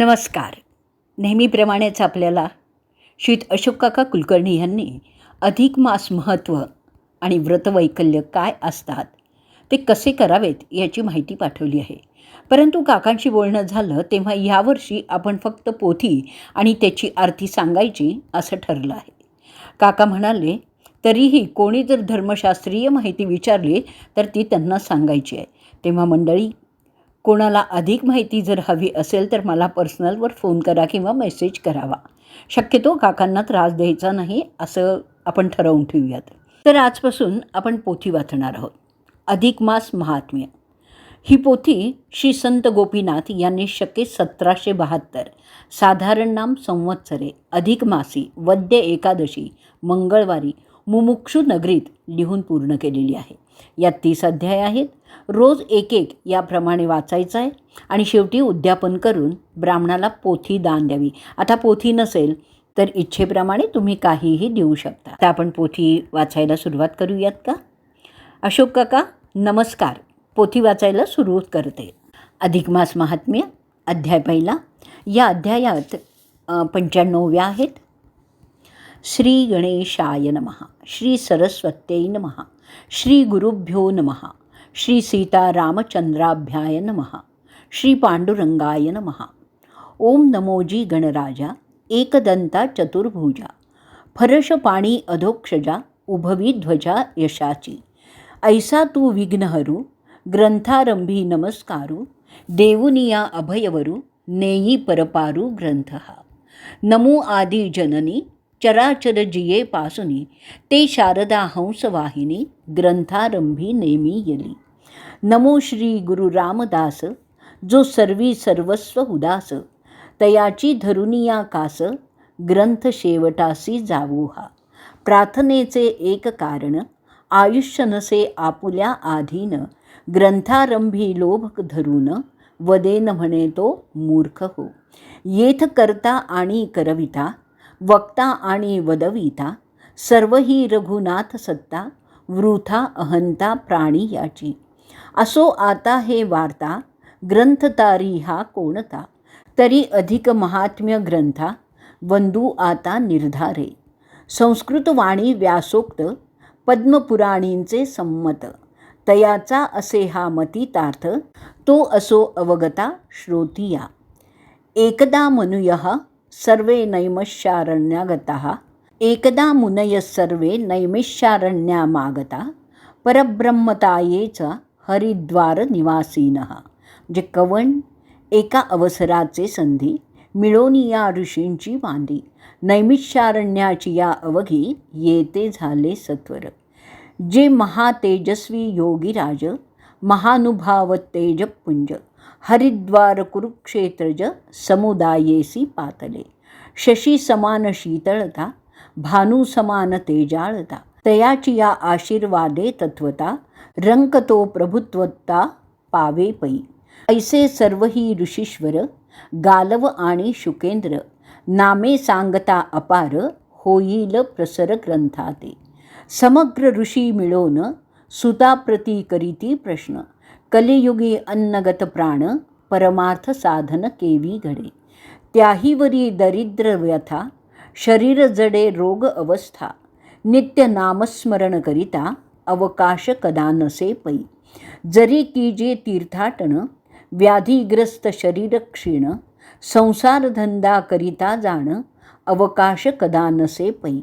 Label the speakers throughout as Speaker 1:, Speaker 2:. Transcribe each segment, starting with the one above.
Speaker 1: नमस्कार. नेहमीप्रमाणेच आपल्याला श्रीत अशोक काका कुलकर्णी यांनी अधिक मास महत्त्व आणि व्रतवैकल्य काय असतात ते कसे करावेत याची माहिती पाठवली आहे. परंतु काकांशी बोलणं झालं तेव्हा यावर्षी आपण फक्त पोथी आणि त्याची आरती सांगायची असं ठरलं आहे. काका म्हणाले, तरीही कोणी जर धर्मशास्त्रीय माहिती विचारली तर ती त्यांना सांगायची आहे. तेव्हा मंडळी, कोणाला अधिक माहिती जर हवी असेल तर मला पर्सनलवर फोन करा किंवा मेसेज करावा. शक्यतो काकांना त्रास द्यायचा नाही असं आपण ठरवून ठेवूयात. तर आजपासून आपण पोथी वाचणार आहोत. अधिक मास महात्म्य ही पोथी श्री संत गोपीनाथ यांनी शके 1772 साधारण नाम संवत्सरे अधिक मासी वद्य एकादशी मंगळवारी मुमुक्षू नगरीत लिहून पूर्ण केलेली आहे. यात 30 अध्याय आहेत. रोज एक एक याप्रमाणे वाचायचं आहे आणि शेवटी उद्यापन करून ब्राह्मणाला पोथी दान द्यावी. आता पोथी नसेल तर इच्छेप्रमाणे तुम्ही काहीही देऊ शकता. आता आपण पोथी वाचायला सुरुवात करूयात का? अशोक काका नमस्कार. पोथी वाचायला सुरू करते. अधिक मास महात्म्य अध्याय पहिला. या अध्यायात 95 आहेत. श्री गणेशाय नमः, श्री सरस्वत्यै नमः, श्री गुरुभ्यो नमः, श्री सीतारामचंद्राभ्याय नमः, श्री पांडुरंगाय नमः. ओम नमोजी गणराजा एकदंता चतुर्भुजा, फरश पाणी अधोक्षजा उभवी ध्वजा यशाची. ऐसा तू विघ्नहरू ग्रंथारंभी नमस्कारू, देवुनिया अभयवरू नेयी परपारू ग्रंथ हा. नमो आदि जननी चराचर जिये पासुनी, ते शारदा हंसवाहिनी ग्रंथारंभी नेमी यली. नमो श्री गुरु रामदास, जो सर्वी सर्वस्व उदास, तयाची धरुनिया कास ग्रंथ शेवटासी जावो हा. प्रार्थनेचे एक कारण आयुष्य नसे आपुल्या आधीन, ग्रंथारंभी लोभ धरून वदेन म्हणे तो मूर्ख हो. येथ करता आणि करविता, वक्ता आणि वदविता, सर्व ही रघुनाथ सत्ता, वृथा अहंता प्राणी याची. असो आता हे वार्ता, ग्रंथतारी हा कोणता, तरी अधिक महात्म्य ग्रंथा, वंदू आता निर्धारे. संस्कृत वाणी व्यासोक्त, पद्मपुराणींचे संमत, तयाचा असे हा मतितार्थ, तो असो अवगता श्रोतिया. एकदा मनुयः सर्वे नैमिषारण्यागताः, एकदा मुनयः सर्वे नैमिषारण्यामागता, परब्रह्मतायेचा हरिद्वार निवासीनः. जे कवण एका अवसराचे संधी, मिळोनिया ऋषींची बांधी, नैमिषारण्याची या अवघी येते झाले सत्वर. जे महातेजस्वी योगीराज, महानुभाव तेजपुंज, हरिद्वार कुरुक्षेत्रज समुदायेसी पातले. शशी समान शीतळता, भानू समान तेजाळता, तयाची या आशीर्वादे तत्वता, रंकतो प्रभुत्वता पावे पै. ऐसे सर्वही ऋषीश्वर, गालव आणि शुकेंद्र, नामे सांगता अपार, होईल प्रसर ग्रंथाते. समग्र ऋषी मिळोन सुताप्रती करीती प्रश्न, कलियुगी अन्नगत प्राण, परमार्थ साधन केवी घडे. त्याहीवरी दरिद्र व्यथा, शरीर जडे रोग अवस्था, नित्य नामस्मरण करिता, अवकाश कदा नसे पै. जरी कीजे तीर्थाटन, व्याधिग्रस्त शरीर क्षीण, संसार धंदा करिता जाण, अवकाश कदा नसे पै.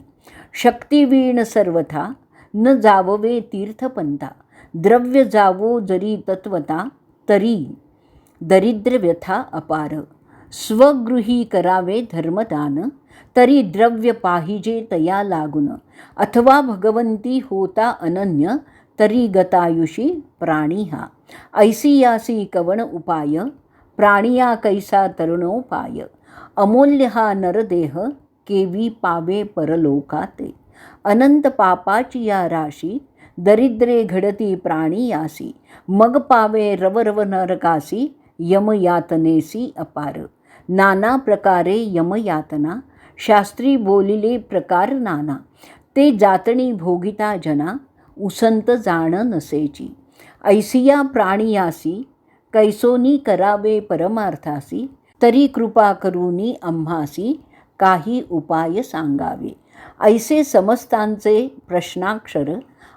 Speaker 1: शक्तिवीण सर्वथा न जाववे तीर्थपंथा, द्रव्य जावो जरी तत्वता, तरी दरिद्र व्यथा अपार. स्वगृही करावे धर्मदान, तरी द्रव्य पाहिजे तया लागून, अथवा भगवंती होता अनन्य, तरी गतायुषी प्राणी हा. ऐसी यासी कवण उपाय, प्राणिया कैसा तरुणोपाय, अमूल्य हा नरदेह, केवी पावे परलोकाते. अनंत पापाची या राशी, दरिद्रे घडती प्राणी यासी, मग पावे रवरव नरकासी, यमयातनेसी अपार. नाना प्रकारे यमयातना, शास्त्री बोलिले प्रकार नाना, ते जातणी भोगिता जना, उसंत जाण नसेची. ऐसिया प्राणियासी, कैसोनी करावे परमार्थासी, तरी कृपा करूनी आम्हासी काही उपाय सांगावे. ऐसे समस्तांचे प्रश्नाक्षर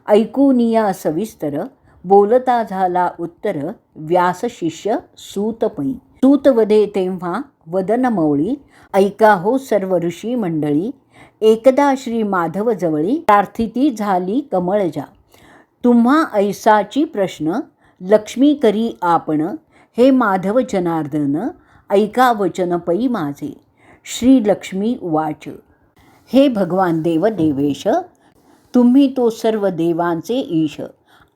Speaker 1: ऐकूनिया सविस्तर, बोलता झाला उत्तर व्यास शिष्य सूतपै. सूत वदे तेव्हा वदन मौळी, ऐका हो सर्व ऋषी मंडळी. एकदा श्री माधव जवळी प्रार्थिती झाली कमळजा. तुम्हा ऐसाची प्रश्न लक्ष्मी करी आपण, हे माधव जनार्दन ऐका वचन पै माझे. श्री लक्ष्मी उवाच, हे भगवान देवदेवेश, तुम्ही तो सर्व देवांचे ईश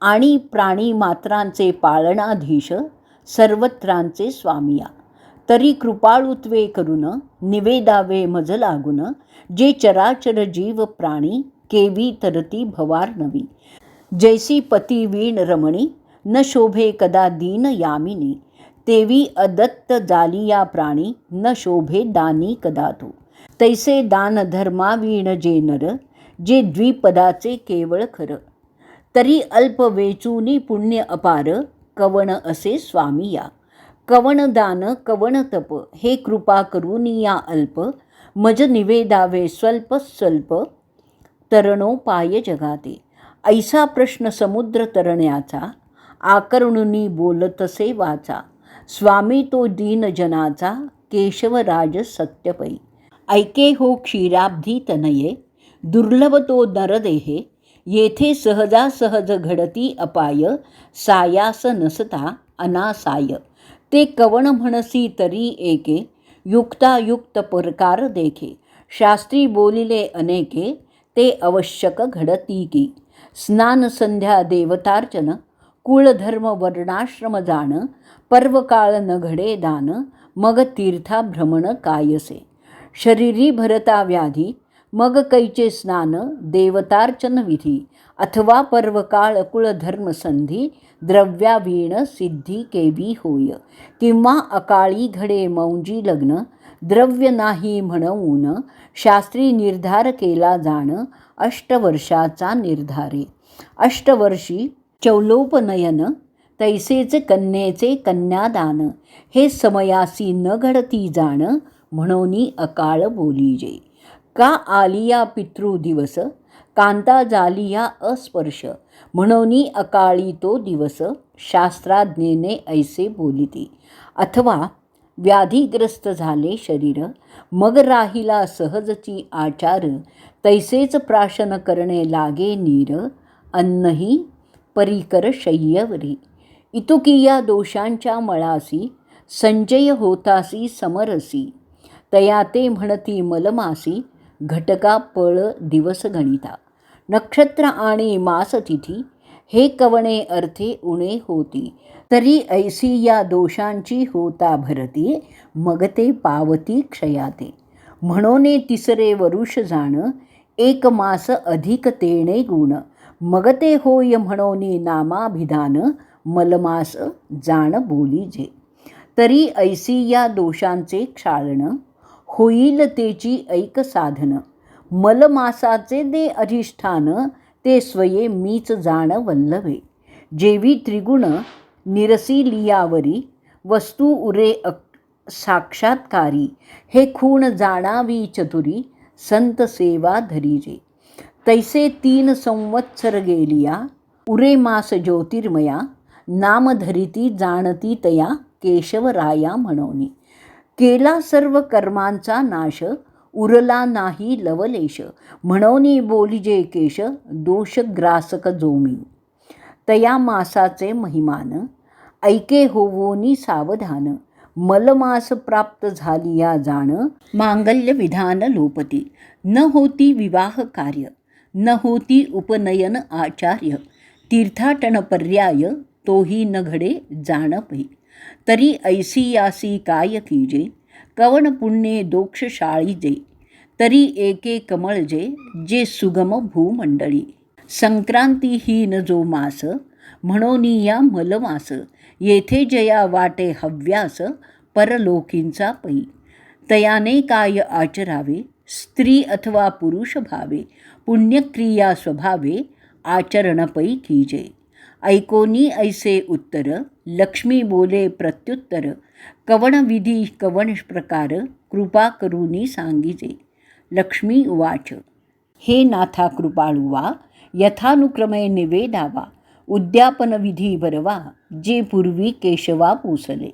Speaker 1: आणि प्राणी मात्रांचे पालनाधीश, सर्वत्रांचे स्वामिया. तरी कृपाळुत्वे करून निवेदावे मज लागून, जे चराचर जीव प्राणी केवी तरती भवार्णवी. जैसी पती वीण रमणी न शोभे कदा दीन यामिनी, तेवी अदत्त जालिया प्राणी न शोभे दानी कदा तो. तैसे दान धर्मावीण जे नर, जे द्विपदाचे केवळ खर. तरी अल्प वेचूनी पुण्य अपार, कवण असे स्वामी या. कवण दान कवण तप, हे कृपा करूनी या अल्प, मज निवेदावे स्वल्प स्वल्प, तरणोपाय जगाते. ऐसा प्रश्न समुद्र तरण्याचा, आकरुणुनी बोलतसे वाचा. स्वामी तो दीनजनाचा, केशवराज सत्यपै. ऐके हो क्षीराब्धी तनये, दुर्लभ तो नरदेहे. येथे सहजासहज घडती अपाय, सायास नसता अनासाय. ते कवण म्हणसी तरी एके, युक्तायुक्त प्रकार देखे. शास्त्री बोलिले अनेके, ते आवश्यक घडती की. स्नान संध्या देवतार्चन, कुळधर्म वर्णाश्रम जाण. पर्वकाळ न घडे दान, मग तीर्था भ्रमण कायसे. शरीरी भरता व्याधी, मग कैचे स्नान देवतार्चन विधी. अथवा पर्वकाळ कुळधर्म संधी, द्रव्यावीण सिद्धी केवी होय. किंवा अकाळी घडे मौंजी लग्न, द्रव्य नाही म्हणून शास्त्री निर्धार केला जाण. अष्टवर्षाचा निर्धारे. अष्टवर्षी चौलोपनयन, तैसेच कन्येचे कन्यादान. हे समयासी न घडती जाण, म्हणोनी अकाळ बोलीजे. का आलिया पितृदिवस, कांता जालिया अस्पर्श. म्हणोनी अकाळी तो दिवस, शास्त्राज्ञेने ऐसे बोलिते. अथवा व्याधिग्रस्त झाले शरीर, मग राहिला सहजची आचार. तैसेच प्राशन करणे लागे नीर, अन्नही परिकर शय्यवरी. इतुकिया दोषांच्या मळासी, संजय होतासी समरसी. तया ते म्हणती मलमासी, घटका पळ दिवस गणिता. नक्षत्र आणि मासतिथी, हे कवणे अर्थे उणे होती. तरी ऐसी या दोषांची होता भरती, मग ते पावती क्षयाते. म्हणोने तिसरे वरुष जाण, एक मास अधिक तेणे गुण. मग ते होय म्हणोनी नामाभिधान, मलमास जाण बोलीजे. तरी ऐसी या दोषांचे क्षालन, होईल तेची ऐक साधन. मलमासाचे दे अधिष्ठान, ते स्वये मीच जाण वल्लभे. जेवी त्रिगुण निरसी लियावरी, वस्तू उरे साक्षात्कारी. हे खूण जाणावी चतुरी, संत सेवा धरीजे. तैसे 3 संवत्सर गेलिया, उरे मास ज्योतिर्मया. नाम धरिती जाणती तया, केशवराया म्हणोनी. केला सर्व कर्मांचा नाश, उरला नाही लवलेश. म्हणोनी बोलिजे केश, दोषग्रासक जोमी. तया मासाचे महिमान, ऐके होवोनी सावधान. मलमास प्राप्त झालिया जाण, मांगल्य विधान लोपती. न होती विवाह कार्य, न होती उपनयन आचार्य. तीर्थाटन पर्याय, तोही न घडे जाण पै. तरी ऐसी यासी काय कीजे, कवण पुण्ये दोक्षशाळी जे. तरी एके कमळजे, जे सुगम भूमंडळी. संक्रांतीहीन जो मास, म्हणोनी या मलमास. येथे जया वाटे हव्यास, परलोकींचा पै. तयाने काय आचरावे, स्त्री अथवा पुरुष भावे. पुण्यक्रिया स्वभावे, आचरण पै कीजे. ऐकोनी ऐसे उत्तर, लक्ष्मी बोले प्रत्युत्तर, कवण विधी कवण प्रकार, कृपा करुनी सांगिजे. लक्ष्मी उवाच, हे नाथा कृपाळुवा, यथानुक्रमे निवेदावा. उद्यापन विधी बरवा, जे पूर्वी केशवा पूसले.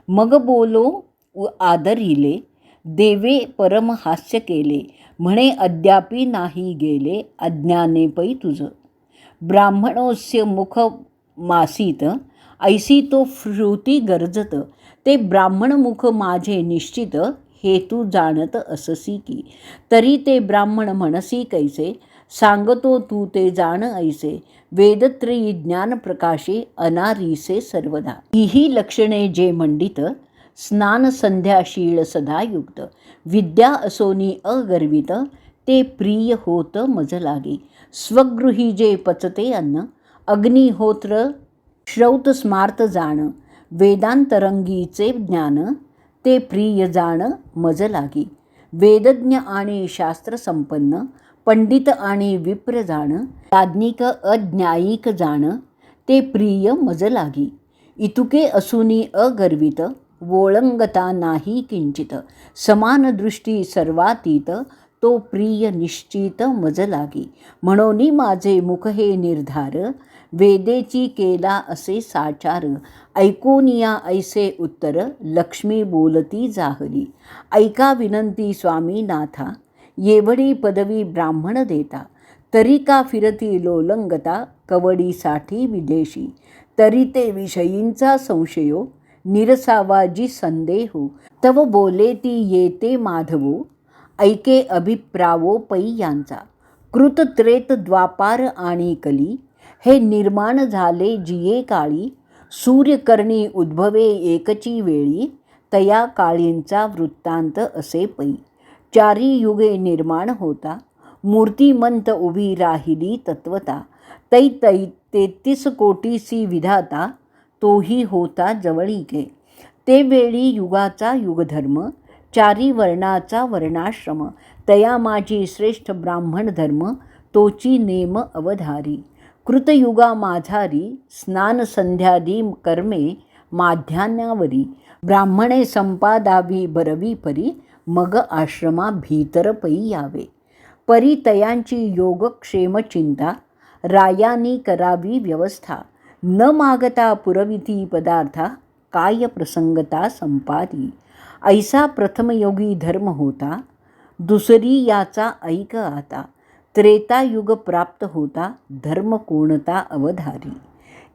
Speaker 1: मग बोलो आदरिले, देवे परम हास्य केले. म्हणे अद्यापि नाही गेले, अज्ञाने पै तुझ. ब्राह्मणोस्य मुख मासीत, ऐसी तो श्रुती गरजत. ते ब्राह्मण मुख माझे निश्चित, हे तू जाणत अससी की. तरी ते ब्राह्मण म्हणसी कैसे, सांगतो तू ते जाण ऐसे. वेदत्रयी ज्ञान प्रकाशे, अनारीसे सर्वदा. ही लक्षणे जे मंडित, स्नान संध्याशील सदा युक्त. विद्या असोनी अगर्वित, ते प्रिय होत मज लागे. स्वगृही जे पचते अन्न, अग्निहोत्र श्रौत स्मार्त जाण. वेदांतरंगीचे ज्ञान, ते प्रिय जाण मज लागी. वेदज्ञ आणि शास्त्रसंपन्न, पंडित आणि विप्र जाण. याज्ञिक अज्ञायिक जाण, ते प्रिय मज लागी. इतुके असुनी अगर्वित, वोळंगता नाही किंचित. समान दृष्टी सर्वातीत, तो प्रिय निश्चित मज लागी. म्हणोनी माझे मुख हे निर्धार, वेदेची केला असे साचार. ऐकोनिया ऐसे उत्तर, लक्ष्मी बोलती जाहली. ऐका विनंती स्वामीनाथा, येवढी पदवी ब्राह्मण देता. तरी का फिरती लोलंगता, कवडीसाठी विदेशी. तरी ते विषयींचा संशयो, निरसावाजी संदेहो. तव बोले ती येते माधवो, ऐके अभिप्रावो पै यांचा. कृत त्रेत द्वापार आणि कली, हे निर्माण झाले जिये काळी. सूर्यकर्णी उद्भवे एकची वेळी, तया काळींचा वृत्तांत असे पै. चारी युगे निर्माण होता, मूर्तिमंत उभी राहिली तत्वता. तै 33 कोटीसी विधाता, तोही होता जवळीके. ते वेळी युगाचा युगधर्म, चारी वर्णाचा वर्णाश्रम. तया माझी श्रेष्ठ ब्राह्मण धर्म, तोची नेम अवधारी. कृतयुगा माझारी, स्नान संध्यादी कर्मे माध्यान्यावरी. ब्राह्मणे संपादावी बरवी परी, मग आश्रमा भीतर पै यावे. परी तयांची योगक्षेम चिंता, रायांनी करावी व्यवस्था. न मागता पुरविती पदार्था, काय प्रसंगता संपादी. ऐसा प्रथमयोगी धर्म होता, दुसरी याचा ऐक आता. त्रेतायुग प्राप्त होता, धर्म कोणता अवधारी.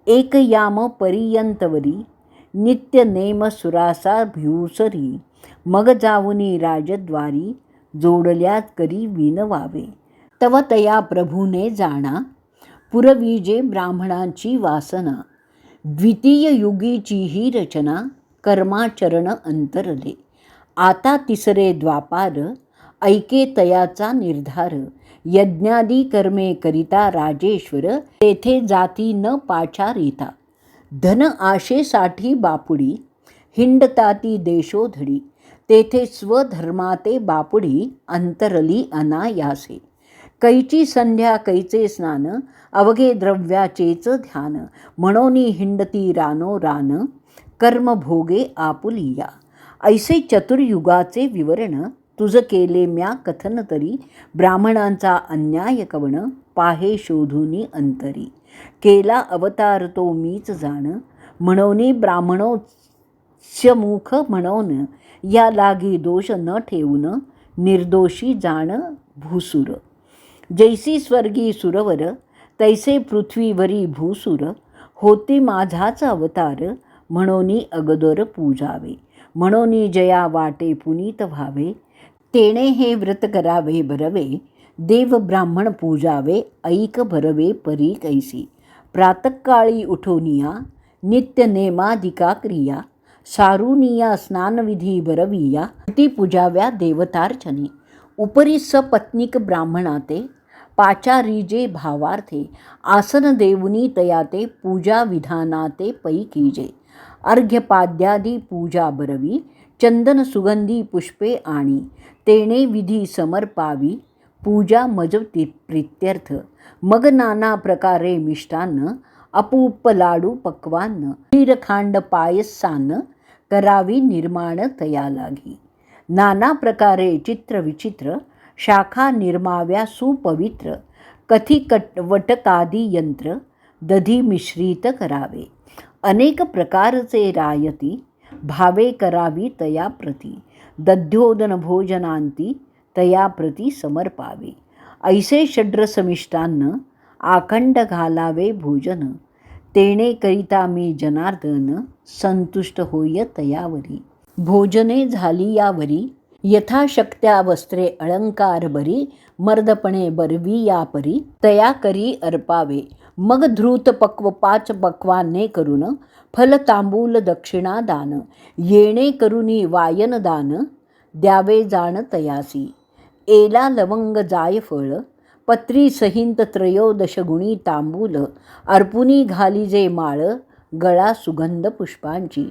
Speaker 1: एक याम पर्यंतवरी, नित्य नेम सुरासा भिवसरी. मग जाऊनी राजद्वारी, जोडल्यात करी विनवावे. तव तया प्रभूने जाणा, पुरविजे ब्राह्मणांची वासना. द्वितीय युगीची ही रचना, कर्माचरण अंतरले. आता तिसरे द्वापार, ऐके तयाचा निर्धार. यज्ञादी कर्मे करिता राजेश्वर, तेथे जाती न पाचारिता. धन आशेसाठी बापुडी, हिंडताती देशोधडी. तेथे स्वधर्माते बापुडी, अंतरली अनायासे. कैची संध्या कैचे स्नान, अवघे द्रव्याचेच ध्यान. म्हणोनी हिंडती रानो रान, कर्म भोगे आपुलिया. ऐसे चतुर्युगाचे विवरण, तुझ केले म्या कथन तरी. ब्राह्मणांचा अन्याय कवण, पाहे शोधुनी अंतरी. केला अवतार तो मीच जाण, म्हणोनी ब्राह्मणोच्यमुख म्हणून. या लागी दोष न ठेवून, निर्दोषी जाण भूसुर. जैसी स्वर्गी सुरवर, तैसे पृथ्वीवरी भूसुर. होती माझाच अवतार, म्हणोनी अगोदर पूजावे. म्हणोनी जया वाटे पुनीत व्हावे, तेणे हे व्रत करावे बरवे. देव ब्राह्मण पूजावे, ऐक भरवे परी कैसी. प्रातःकाळी उठोनिया, नित्य नेमाधिका क्रिया. सारुनिया स्नानविधी बरविया, ती पूजाव्या देवतार्चने. उपरी सपत्नीक ब्राह्मणाते, पाचारीजे भावार्थे. आसन देवुनी तयाते, पूजा विधानाते पै कीजे. अर्घ्यपाद्यादी पूजा बरवी, चंदन सुगंधी पुष्पे आणि. तेणे विधी समर्पावी, पूजा मज प्रीत्यर्थ. मग नाना प्रकारे मिष्टान्न, अपूप लाडू पक्वान्न क्षीरखांड पायसान्न करावी निर्माण तया लागी. नाना प्रकारे चित्र विचित्र शाखा निर्माव्या सुपवित्र कथी वटकादी यंत्र दधी मिश्रित करावे. अनेक प्रकारचे रायती भावे करावी तया प्रती दध्योदन भोजनांती तया प्रती समर्पावे. ऐसे षड्रसमिष्टान्न आखंड घालावे भोजन तेणे करिता मी जनार्दन संतुष्ट होय तयावरी. भोजने झाली यावरी यथाशक्त्या वस्त्रे अलंकार बरी मर्दपणे बरवी या परी तया करी अर्पावे. मग धृत पक्व 5 पक्वान्ने करून फल तांबूल दक्षिणा दान येणे करुनी वायन दान द्यावे जाण तयासी. एला लवंग जायफळ पत्री सहिंत 13 गुणी तांबूल अर्पुनी घालिजे माळ गळा सुगंध पुष्पांची.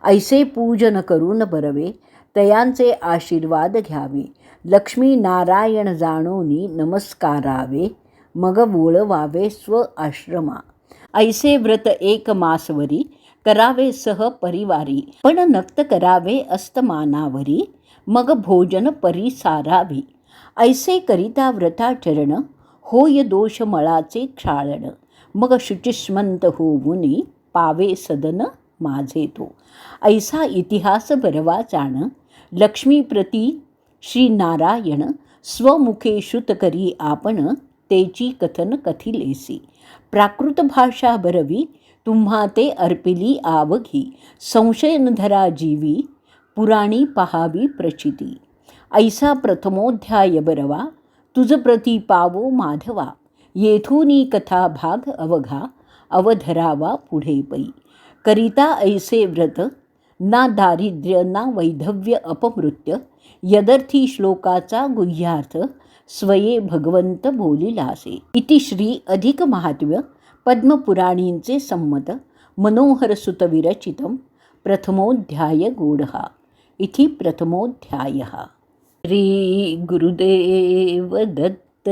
Speaker 1: ऐसे पूजन करून बरवे तयांचे आशीर्वाद घ्यावे. लक्ष्मी नारायण जाणोनी नमस्कारावे मग वोळवावे स्व आश्रमा. ऐसे व्रत 1 मासवरी करावे सह परिवारी पण नक्त करावे अस्तमानावरी मग भोजन परिसारावी. ऐसे करिता व्रताचरण होय दोष मळाचे क्षाळण मग शुचिष्मंत होऊनी पावे सदन माझे तो. ऐसा इतिहास बरवा जाण लक्ष्मी प्रती श्री नारायण स्वमुखे श्रुत करी आपण तेची कथन कथिलेसी. प्राकृत भाषा बरवी तुम्हा ते अर्पिली आवघी संशय न धरा जीवी पुराणी पहावी प्रचिती. ऐसा प्रथमोध्याय बरवा तुझ प्रती पावो माधवा येथूनी कथा भाग अवघा अवधरावा पुढे पै. करिता ऐसे व्रत ना दारिद्र्य ना वैधव्य अपमृत्य यदर्थी श्लोकाचा गुह्यार्थ स्वये भगवंत बोलिलासे. इति श्री अधिक महात्म्य पद्मपुराणींचे संमत मनोहर सुत विरचितं प्रथमोध्याय गूढः. इति प्रथमोध्यायः. श्री गुरुदेव दत्त.